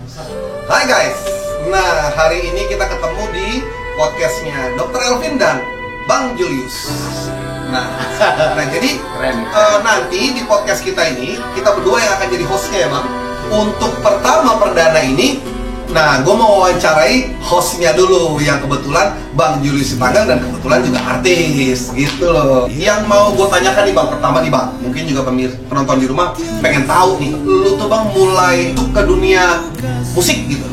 Hai guys, nah hari ini kita ketemu di podcastnya Dr. Elvin dan Bang Julius. Nah jadi nanti di podcast kita ini kita berdua yang akan jadi hostnya ya Bang. Untuk pertama perdana ini, nah gue mau wawancarai hostnya dulu yang kebetulan Bang Julius Sitanggang dan kebetulan juga artis gitu loh. Yang mau gue tanyakan nih Bang, pertama nih Bang, mungkin juga penonton di rumah pengen tahu nih, lu tuh Bang mulai tuh ke dunia musik gitu.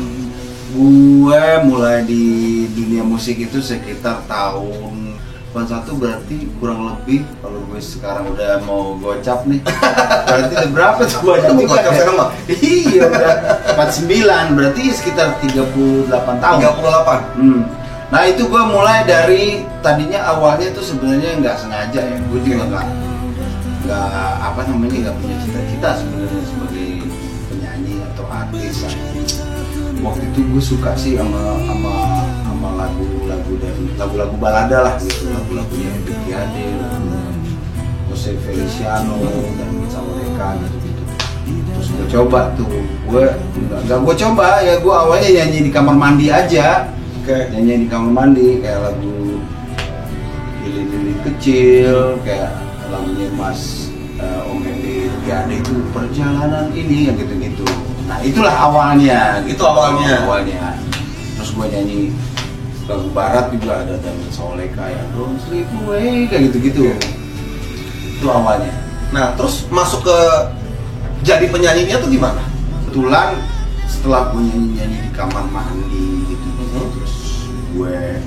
Gue mulai di dunia musik itu sekitar tahun 91, berarti kurang lebih kalau gue sekarang udah mau gocap nih. Berarti udah berapa tuh banyak nih Gocap sekarang Bang? Iya udah 49, berarti sekitar 38 tahun. 38. Nah itu gue mulai dari tadinya awalnya tuh sebenarnya nggak sengaja ya. Gue juga nggak punya cita-cita sebenarnya sebagai penyanyi atau artis. Waktu itu gue suka sih sama lagu-lagu balada lah gitu, lagu-lagunya Ebit Ade, Jose Feliciano dan Sawareka gitu. Terus gue coba tuh, gue coba ya, gue awalnya nyanyi di kamar mandi aja. Nyanyi di kamar mandi kayak lagu Lili Kecil, kayak lagunya Mas Om Ebit Ade itu Perjalanan Ini, yang gitu-gitu. Nah itulah awalnya. Itu awalnya. Terus gue nyanyi lagu barat juga, ada David Soleka yang Don't Sleep Away, kayak gitu-gitu. Itu awalnya. Nah terus masuk ke jadi penyanyinya tuh gimana? Kebetulan setelah gue nyanyi di kamar mandi gitu, terus gue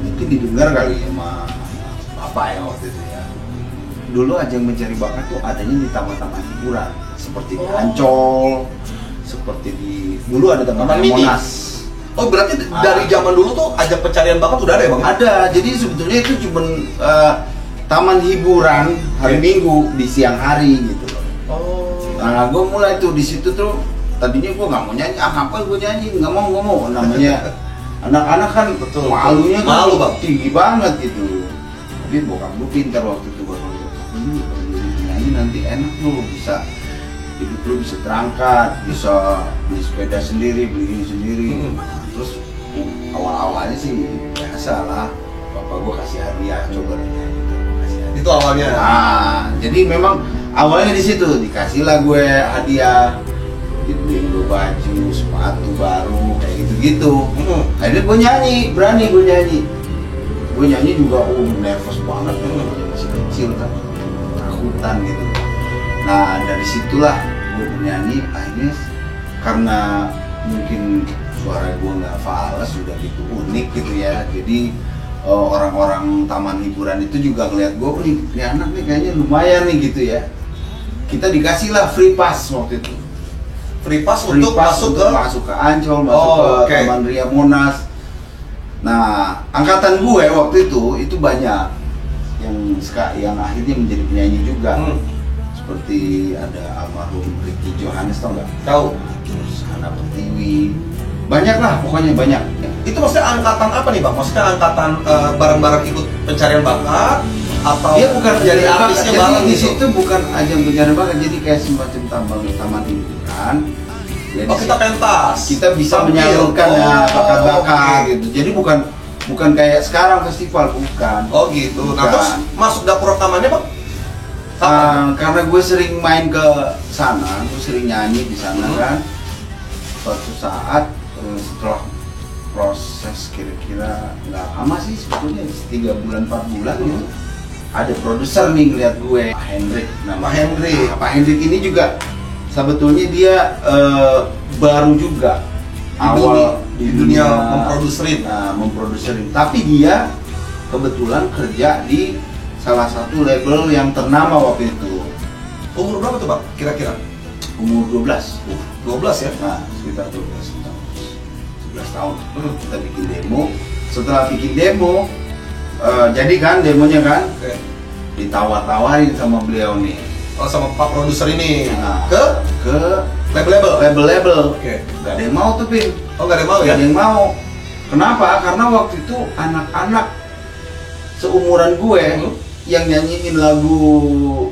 mungkin didengar kali sama bapak ya waktu itu ya. Dulu Ajang Mencari Bakat tuh adanya di taman-taman hiburan, seperti di Ancol, seperti di dulu ada taman Monas. Oh berarti dari zaman dulu tuh Ajang Pencarian Bakat udah ada ya Bang? Ada, jadi sebetulnya itu cuma taman hiburan hari Minggu di siang hari gitu loh. Oh. Nah gue mulai tuh di situ tuh, tadinya gue nggak mau nyanyi, ngapain gue nyanyi, nggak mau, namanya anak-anak kan betul, malunya kan malu Bang, tinggi banget gitu. Tapi bokap gue pintar waktu itu, gue nyanyi nanti enak lo, bisa hidup lo bisa terangkat, bisa beli sepeda sendiri, beli ini sendiri. Terus awal-awalnya sih biasa lah, bapak gue kasih hadiah, coba nyanyi kasih hadiah. Itu awalnya. Nah, jadi memang awalnya di situ dikasihlah gue hadiah, dibeliin gue baju, sepatu baru, kayak gitu-gitu. Akhirnya gue nyanyi, berani gue nyanyi. Gue nyanyi juga, nervous banget, masih kecil kan, takutan gitu. Nah dari situlah gue bernyanyi, akhirnya karena mungkin suara gue nggak fals, sudah gitu unik gitu ya. Jadi orang-orang taman hiburan itu juga ngeliat gue, ini anak nih kayaknya lumayan nih gitu ya. Kita dikasih lah free pass waktu itu. Free pass untuk masuk ke Ancol, masuk ke Taman Ria Monas. Nah, angkatan gue waktu itu banyak yang akhirnya menjadi penyanyi juga. Seperti ada almarhum Ricky Johannes, tau nggak? Tahu. Terus Hana Pertiwi. Banyak lah, pokoknya banyak. Itu maksudnya angkatan apa nih Bang? Maksudnya angkatan bareng-bareng ikut pencarian bakat atau dia bukan jadi artisnya jadi bareng di gitu? situ bukan Ajang Pencarian Bakat, jadi kayak semacam taman hiburan. Jadi kita pentas, kita bisa menyalurkan bakat-bakat gitu. Jadi bukan kayak sekarang festival, bukan. Oh gitu. Nah terus masuk dapur rekamannya Bang? Karena gue sering main ke sana, gue sering nyanyi di sana kan. Suatu saat setelah proses kira-kira nggak lama sih sebetulnya, 3 bulan 4 bulan gitu, ada produser nih ngeliat gue, Pak Hendrik. Pak Hendrik ini juga sebetulnya dia baru juga awal di dunia memproduserin, tapi dia kebetulan kerja di salah satu label yang ternama waktu itu. Umur berapa tuh Bang? Kira-kira? Umur 12. 12 ya? Nah, sekitar 11 tahun. Kita bikin demo. Setelah bikin demo, jadi kan demonya kan, ditawar-tawarin sama beliau nih. Oh, sama Pak produser ini. Nah, ke label-label. Gak ada yang mau tuh, Pin. Oh, gak ada yang mau ya? Gak ada yang mau. Kenapa? Karena waktu itu anak-anak seumuran gue yang nyanyiin lagu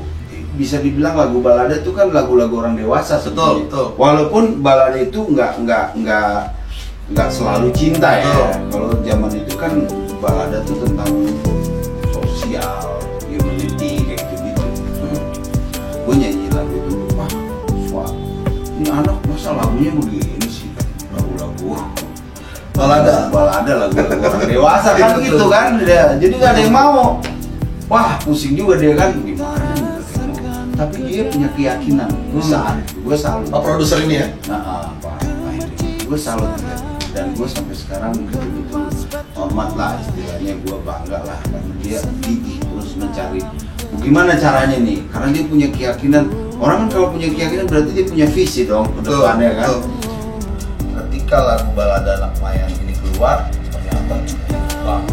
bisa dibilang lagu balada itu kan lagu-lagu orang dewasa sebetulnya. Betul. Walaupun balada itu nggak selalu cinta ya. Kalau zaman itu kan balada itu tentang sosial, humanity kayak gitu. Gue nyanyi lagu itu, wah, ini anak masa lagunya begini sih, lagu-lagu balada lagu-lagu orang dewasa kan gitu kan. Jadi nggak ada yang mau. Wah, pusing juga dia kan, gimana? Tapi dia punya keyakinan. Gue salut. Produser ini ya? Gue salut ya. Dan gue sampai sekarang betul-betul hormat lah, istilahnya gue bangga lah karena dia gigih terus mencari gimana caranya nih, karena dia punya keyakinan. Orang kan kalau punya keyakinan berarti dia punya visi dong ke depannya kan. Ketika lagu balada anak Mayan ini keluar, ternyata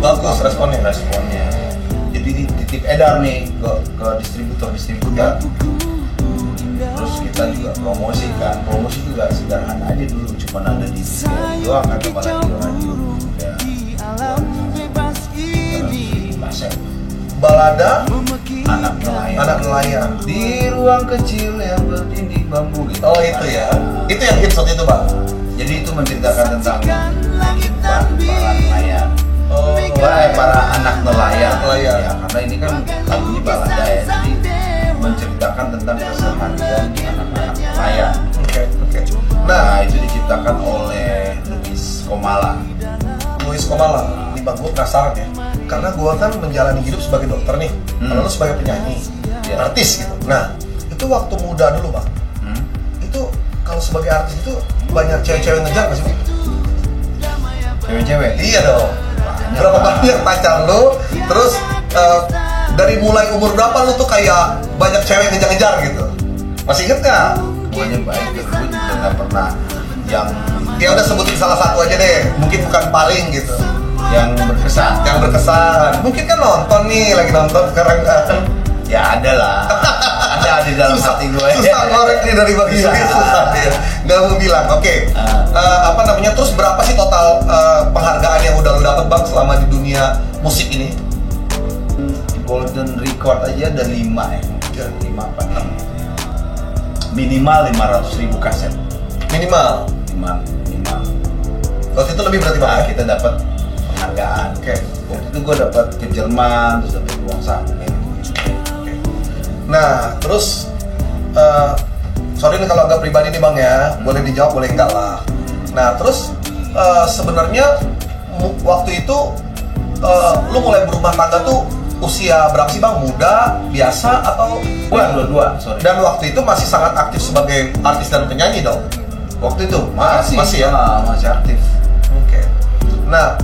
bagus responnya. Jadi titip edar nih ke distributor. Terus kita juga promosi juga sederhana aja dulu, cuma ada di doang kan, malah di radio ya. Balada anak nelayan di ruang kecil yang berdinding bambu gitu. Oh itu ya, itu yang hits waktu itu Pak. Jadi itu menceritakan tentang kehidupan para nelayan. Para anak nelayan. Ya, karena ini kan lagunya balada ya, jadi menceritakan tentang keseharian anak-anak nelayan. Oke. Nah, itu diciptakan oleh Luis Komala. Nih Bang, gue penasaran ya, karena gue kan menjalani hidup sebagai dokter nih, kalau lu sebagai penyanyi, artis gitu. Nah, itu waktu muda dulu Bang, itu kalau sebagai artis itu banyak cewek-cewek ngejar nggak sih Bang? Cewek-cewek? Iya dong. Berapa banyak pacar lu? Terus dari mulai umur berapa lu tuh kayak banyak cewek ngejar-ngejar gitu? Masih inget nggak? Semuanya baik, gue juga nggak pernah yang Ya udah sebutin salah satu aja deh, mungkin bukan paling gitu. yang berkesan. Mungkin kan nonton nih, lagi nonton sekarang kan. Ya ada lah. Ada di dalam hati gue. Susah ngorek nih dari bagi susah dia. Nggak mau bilang. Oke. Terus berapa sih total penghargaan yang udah lu dapet Bang selama di dunia musik ini? Golden Record aja ada 5 ya. 5 apa 6. Minimal 500.000 kaset. Minimal. Waktu itu lebih berarti Bang. Nah, kita dapat penghargaan. Oke. Waktu itu gue dapat ke Jerman, terus dapat uang saku kayak gitu. Nah, terus sorry nih kalau agak pribadi nih Bang ya, boleh dijawab boleh enggak lah. Nah, terus sebenarnya waktu itu lu mulai berumah tangga tuh usia berapa sih Bang? Muda, biasa atau dua, sorry. Dan waktu itu masih sangat aktif sebagai artis dan penyanyi dong. Waktu itu masih ya? Masih aktif. Oke. Nah,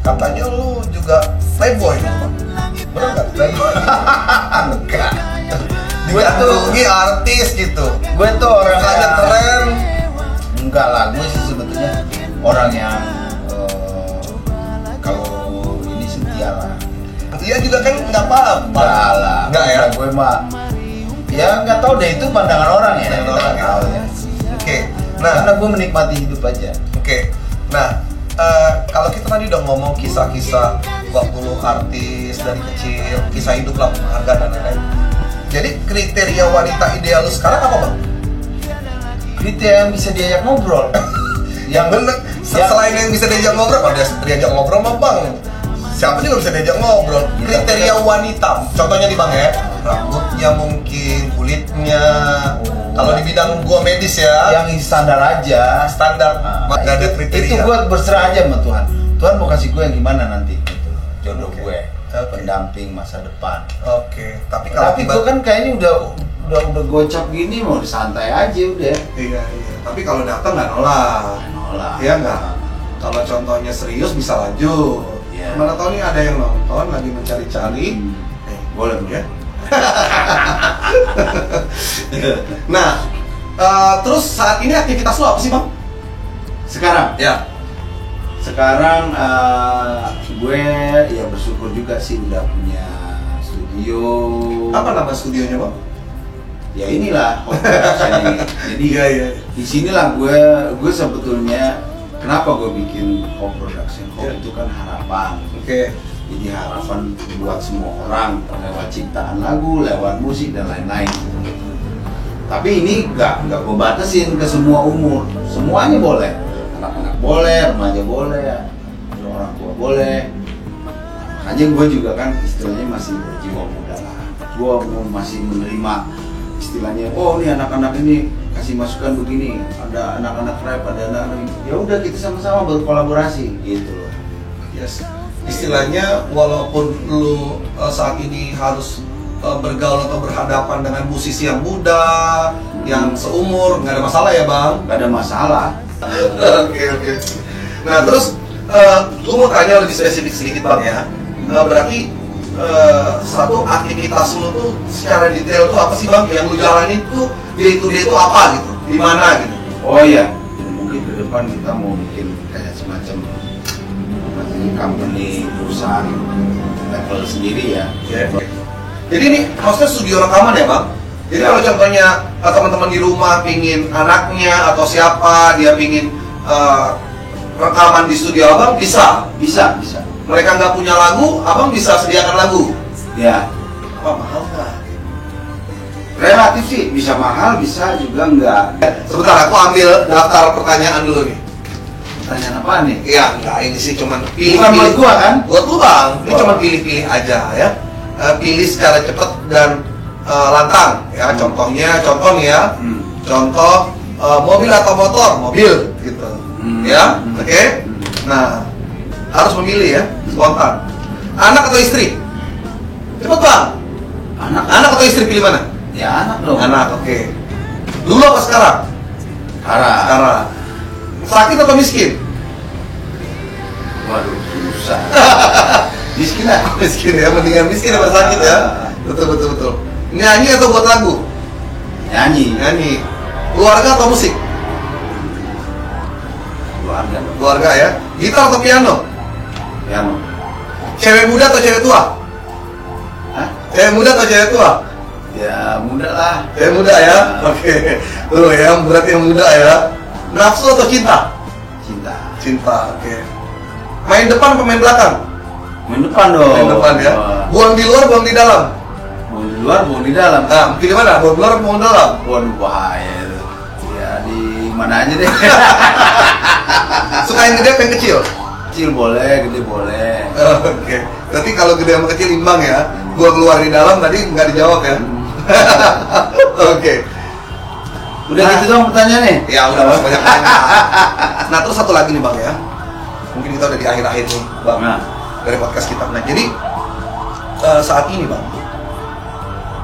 katanya lu juga playboy Bang. Bener nggak? Playboy? Enggak. Gue tuh artis gitu. Gue tuh orang yang keren. Enggak lah, gue sih sebetulnya orang yang kalau ini setia lah. Iya juga kan nggak apa-apa. Enggak ya. Gue mah ya nggak tahu deh, itu pandangan orang ya. Tahu ya. Oke. Nah, karena gue menikmati hidup aja. Oke. Nah, kalau kita tadi udah ngomong kisah-kisah waktu lu artis dari kecil, kisah hidup lah, penghargaan dan lain-lain. Jadi kriteria wanita ideal lu sekarang apa Bang? Kriteria yang bisa diajak ngobrol. Yang bener. Selain yang bisa diajak ngobrol, kalau diajak ngobrol mah Bang, siapa juga bisa diajak ngobrol. Kriteria wanita, contohnya nih Bang ya, rambutnya mungkin, kulitnya. Kalau di bidang gua medis ya, yang standar aja. Standar, nggak ada kriteria. Itu gua berserah aja sama Tuhan. Tuhan mau kasih gue yang gimana nanti gitu. Jodoh gue, pendamping masa depan. Oke. Tapi gue kan kayaknya udah gocap gini, mau santai aja udah. Iya. Tapi kalau datang nggak nolak. Iya nggak. Kalau contohnya serius bisa lanjut. Iya. Mana tahu nih ada yang nonton lagi mencari-cari. Boleh ya. Nah, terus saat ini aktivitas lo apa sih Bang? Sekarang? Ya. Sekarang gue ya bersyukur juga sih udah punya studio. Apa nama studionya Bang? Ya inilah Hot Production ini. Jadi iya. di sinilah gue sebetulnya kenapa gue bikin Hope Production? Hope itu kan harapan. Oke. Jadi harapan buat semua orang lewat ciptaan lagu, lewat musik dan lain-lain. Tapi ini nggak gue batasin ke semua umur, semuanya boleh. Anak-anak boleh, remaja boleh, orang tua boleh. Makanya gue juga kan istilahnya masih berjiwa muda lah. Gue masih menerima istilahnya, oh ini anak-anak ini kasih masukan begini, ada anak-anak rap, ada anak-anak ini. Ya udah kita sama-sama berkolaborasi gitu loh. Yes. Istilahnya walaupun lu saat ini harus bergaul atau berhadapan dengan musisi yang muda, yang seumur, nggak ada masalah ya bang? Nggak ada masalah. Oke. Nah terus, gue mau tanya lebih spesifik sedikit bang ya. Berarti satu aktivitas lu tuh secara detail tuh apa sih bang? Yang lu jalanin tuh day to day tuh apa gitu? Di mana gitu? Oh iya, mungkin ke depan kita mau bikin kayak semacam company perusahaan level sendiri ya. Jadi ini maksudnya studio rekaman ya bang? Jadi kalau contohnya teman-teman di rumah pingin anaknya atau siapa dia pingin rekaman di studio abang bisa? Bisa. Mereka nggak punya lagu, abang bisa sediakan lagu? Ya. Apa mahal nggak? Relatif sih, bisa mahal, bisa juga enggak. Sebentar, aku ambil daftar pertanyaan dulu nih. Pertanyaan apa nih? Iya, enggak, ini sih cuman pilih-pilih. Bukan buat gua kan? Buat lu bang, ini cuma pilih-pilih aja ya. Pilih secara cepat dan lantang ya. Contoh nih ya. Contoh mobil atau motor, mobil gitu. Ya, oke. Nah, harus memilih ya, spontan. Anak atau istri? Cepet bang. Anak atau istri pilih mana? Ya anak dong. Anak, oke. Dulu apa sekarang? Sekarang. Sakit atau miskin? Waduh, susah. Miskin lah. Miskin ya, mendingan miskin daripada sakit ya. Betul. Nyanyi atau buat lagu? Nyanyi. Keluarga atau musik? Keluarga ya. Gitar atau piano? Piano. Cewek muda atau cewek tua? Hah? Cewek muda atau cewek tua? Ya muda lah. Cewek muda ya. Oke. Tuh ya, berarti yang muda ya. Nafsu atau cinta? Cinta, oke. Main depan atau main belakang? Main depan dong. Main depan ya. Buang di luar, buang di dalam? Buang di luar, buang di dalam. Nah, pilih mana? Buang di luar, buang di dalam? Waduh, bahaya itu. Ya di mana aja deh. Suka yang gede apa yang kecil? Kecil boleh, gede boleh. Oke. Berarti kalau gede sama kecil imbang ya. Gua keluar di dalam tadi nggak dijawab ya. Oke. Udah gitu dong pertanyaannya? Ya udah banyak pertanyaan. Nah terus satu lagi nih bang ya. Mungkin kita udah di akhir-akhir nih bang. Dari podcast kita. Nah jadi saat ini bang,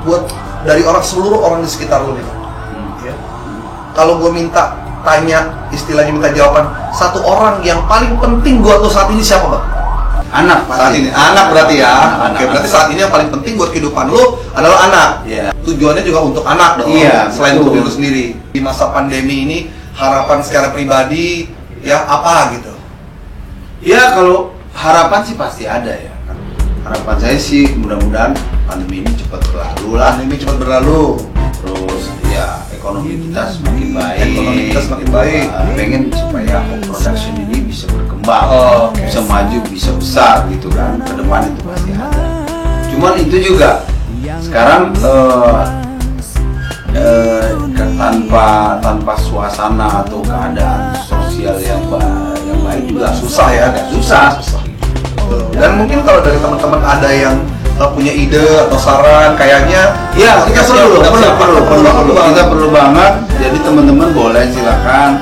buat dari seluruh orang di sekitar lu nih bang. Ya. Kalau gue minta tanya, istilahnya minta jawaban, satu orang yang paling penting buat lu saat ini siapa bang? Anak saat ini. Anak berarti ya. Oke, berarti saat ini yang paling penting buat kehidupan lu adalah anak. Iya. Tujuannya juga untuk anak dong. Iya, selain betul. untuk diri lu sendiri. Di masa pandemi ini harapan secara pribadi ya apa gitu? Ya kalau harapan sih pasti ada ya. Harapan saya sih mudah-mudahan pandemi ini cepat berlalu lah. Pandemi cepat berlalu. Terus ya ekonomi kita semakin baik. Pengen supaya Hope Production ini bisa berkembang, bisa maju, bisa besar gitu kan. Ke depan itu pasti ada. Cuman itu juga sekarang tanpa suasana atau keadaan sosial yang baik juga susah ya, susah. Dan mungkin kalau dari teman-teman ada yang punya ide atau saran, kayaknya ya kita perlu kita perlu banget. Jadi teman-teman boleh silakan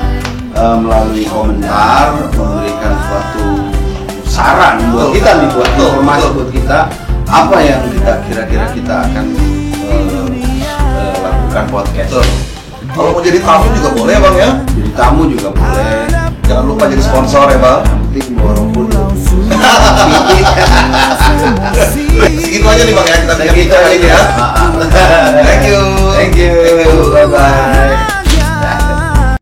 melalui komentar memberikan suatu saran buat kita nih, buat informasi buat kita apa yang kira-kira kita akan lakukan podcast. Kalau mau jadi tamu juga boleh bang ya. Jadi tamu juga boleh. Jangan lupa jadi sponsor ya bang. Yang penting bawa rokok dulu.